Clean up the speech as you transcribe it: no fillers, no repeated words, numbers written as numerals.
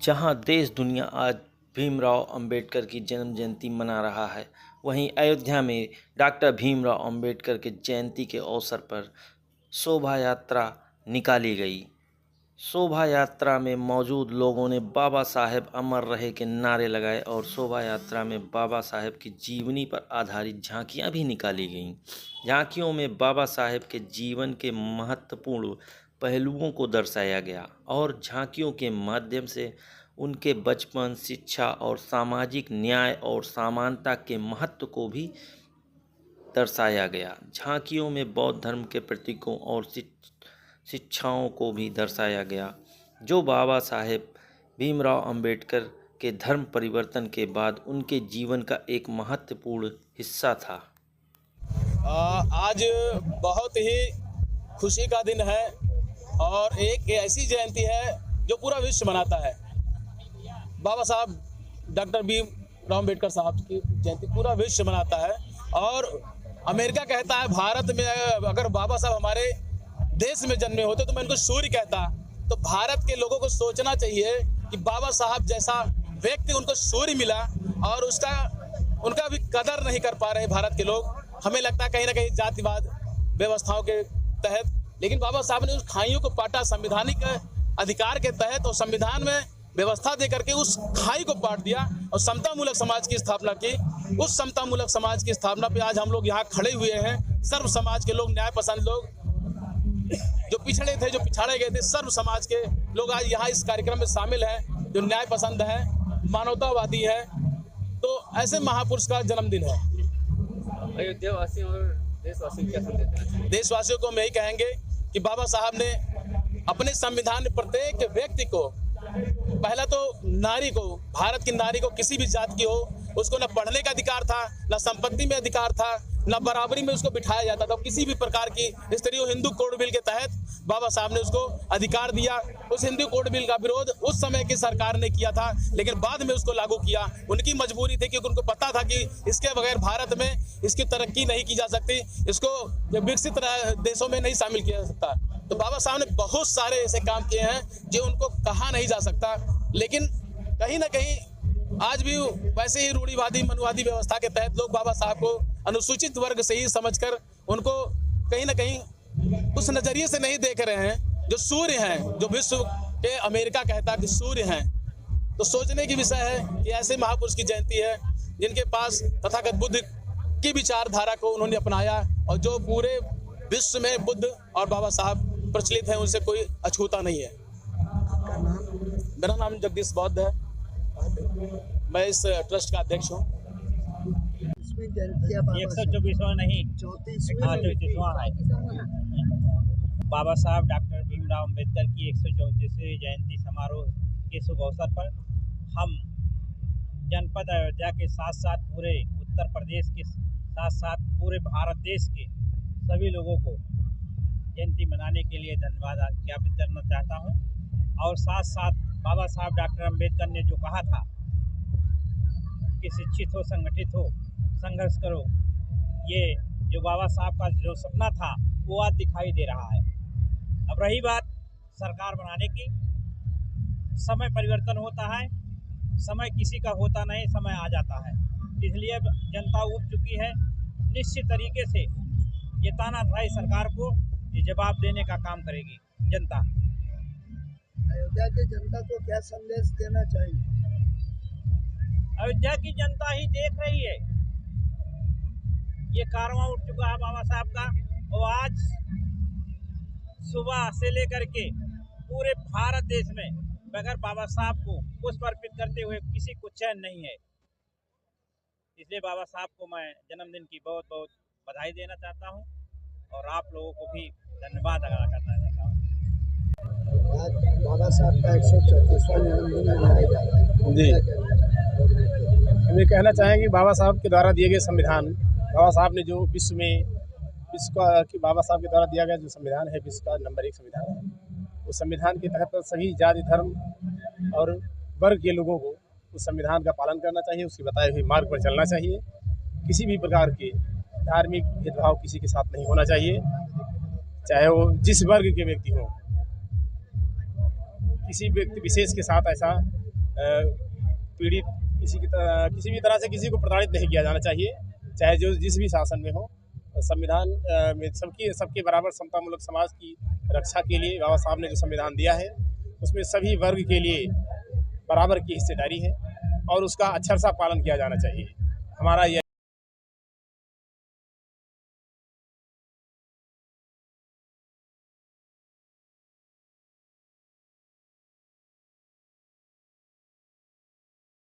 जहां देश दुनिया आज भीमराव अंबेडकर की जन्म जयंती मना रहा है, वहीं अयोध्या में डॉक्टर भीमराव अंबेडकर के जयंती के अवसर पर शोभा यात्रा निकाली गई। शोभा यात्रा में मौजूद लोगों ने बाबा साहेब अमर रहे के नारे लगाए और शोभा यात्रा में बाबा साहेब की जीवनी पर आधारित झांकियां भी निकाली गईं। झांकियों में बाबा साहेब के जीवन के महत्वपूर्ण पहलुओं को दर्शाया गया और झांकियों के माध्यम से उनके बचपन, शिक्षा और सामाजिक न्याय और समानता के महत्व को भी दर्शाया गया। झांकियों में बौद्ध धर्म के प्रतीकों और शिक्षाओं को भी दर्शाया गया, जो बाबा साहेब भीमराव अंबेडकर के धर्म परिवर्तन के बाद उनके जीवन का एक महत्वपूर्ण हिस्सा था। आज बहुत ही खुशी का दिन है और एक ऐसी जयंती है जो पूरा विश्व मनाता है। बाबा साहब डॉक्टर भीमराव अंबेडकर साहब की जयंती पूरा विश्व मनाता है और अमेरिका कहता है भारत में अगर बाबा साहब हमारे देश में जन्मे होते तो मैं इनको सूर्य कहता। तो भारत के लोगों को सोचना चाहिए कि बाबा साहब जैसा व्यक्ति उनको सूर्य मिला और उनका भी कदर नहीं कर पा रहे भारत के लोग। हमें लगता है कहीं ना कहीं जातिवाद व्यवस्थाओं के तहत, लेकिन बाबा साहब ने उस खाइयों को पाटा संवैधानिक अधिकार के तहत और संविधान में व्यवस्था दे करके उस खाई को पाट दिया और समतामूलक समाज की स्थापना की। उस समतामूलक समाज की स्थापना पे आज हम लोग यहाँ खड़े हुए हैं। सर्व समाज के लोग, न्याय पसंद लोग, जो पिछड़े थे, जो पिछाड़े गए थे, सर्व समाज के लोग आज यहाँ इस कार्यक्रम में शामिल हैं, जो न्याय पसंद है, मानवतावादी है। तो ऐसे महापुरुष का जन्मदिन है। अयोध्या वासियों और देशवासियों क्या संदेश देना चाहिए? देशवासियों को हम यही कहेंगे कि बाबा साहब ने अपने संविधान में प्रत्येक व्यक्ति को, पहला तो नारी को, भारत की नारी को किसी भी जात की हो, उसको न पढ़ने का अधिकार था, न संपत्ति में अधिकार था, न बराबरी में उसको बिठाया जाता था। किसी भी प्रकार की स्त्री, हिंदू कोड बिल के तहत बाबा साहब ने उसको अधिकार दिया। उस हिंदू कोड बिल का विरोध उस समय की सरकार ने किया था, लेकिन बाद में उसको लागू किया। उनकी मजबूरी थी क्योंकि उनको पता था कि इसके बगैर भारत में इसकी तरक्की नहीं की जा सकती, इसको विकसित देशों में नहीं शामिल किया जा सकता। तो बाबा साहब ने बहुत सारे ऐसे काम किए हैं जो उनको कहा नहीं जा सकता, लेकिन कहीं ना कहीं आज भी वैसे ही रूढ़िवादी मनुवादी व्यवस्था के तहत लोग बाबा साहब को अनुसूचित वर्ग से ही समझकर उनको कहीं ना कहीं उस नजरिए से नहीं देख रहे हैं जो सूर्य हैं, जो विश्व के अमेरिका कहता है कि सूर्य हैं। तो सोचने की विषय है कि ऐसे महापुरुष की जयंती है जिनके पास तथागत बुद्ध की विचारधारा को उन्होंने अपनाया और जो पूरे विश्व में बुद्ध और बाबा साहब प्रचलित है, उनसे कोई अछूता नहीं है। मेरा नाम जगदीश बौद्ध है, मैं इस ट्रस्ट का अध्यक्ष हूँ। 124वां नहीं, 34वां है। बाबा साहब डॉक्टर भीमराव अंबेडकर की 134वीं जयंती समारोह के शुभ अवसर पर हम जनपद अयोध्या के साथ साथ पूरे उत्तर प्रदेश के साथ साथ पूरे भारत देश के सभी लोगों को जयंती मनाने के लिए धन्यवाद ज्ञापित करना चाहता हूं। और साथ साथ बाबा साहब डॉक्टर अंबेडकर ने जो कहा था कि शिक्षित हो, संगठित हो, संघर्ष करो, ये जो बाबा साहब का जो सपना था वो आज दिखाई दे रहा है। अब रही बात सरकार बनाने की, समय परिवर्तन होता है, समय किसी का होता नहीं, समय आ जाता है, इसलिए जनता उब चुकी है। निश्चित तरीके से ये तानाशाही सरकार को ये जवाब देने का काम करेगी जनता। अयोध्या की जनता को क्या संदेश देना चाहिए? अयोध्या की जनता ही देख रही है, ये कारवां उठ चुका है बाबा साहब का और आज सुबह से लेकर के पूरे भारत देश में बगैर बाबा साहब को पुष्प अर्पित करते हुए किसी को चैन नहीं है। इसलिए बाबा साहब को मैं जन्मदिन की बहुत बहुत बधाई देना चाहता हूं और आप लोगों को भी धन्यवाद अदा करना चाहता हूं। आज बाबा साहब का 134वां जन्मदिन मनाया जा रहा है जी, हम ये कहना चाहेंगे बाबा साहब के द्वारा दिए गए संविधान, बाबा साहब ने जो विश्व का कि बाबा साहब के द्वारा दिया गया जो संविधान है, विश्व का नंबर 1 संविधान है। उस संविधान के तहत सभी जाति, धर्म और वर्ग के लोगों को उस संविधान का पालन करना चाहिए, उसके बताए हुए मार्ग पर चलना चाहिए। किसी भी प्रकार के धार्मिक भेदभाव किसी के साथ नहीं होना चाहिए, चाहे वो जिस वर्ग के व्यक्ति हों। किसी व्यक्ति विशेष के साथ ऐसा पीड़ित किसी भी तरह से किसी को प्रताड़ित नहीं किया जाना चाहिए, चाहे जो जिस भी शासन में हो। संविधान में सबके बराबर समतामूलक समाज की रक्षा के लिए बाबा साहब ने जो संविधान दिया है उसमें सभी वर्ग के लिए बराबर की हिस्सेदारी है और उसका अक्षरशः पालन किया जाना चाहिए। हमारा यह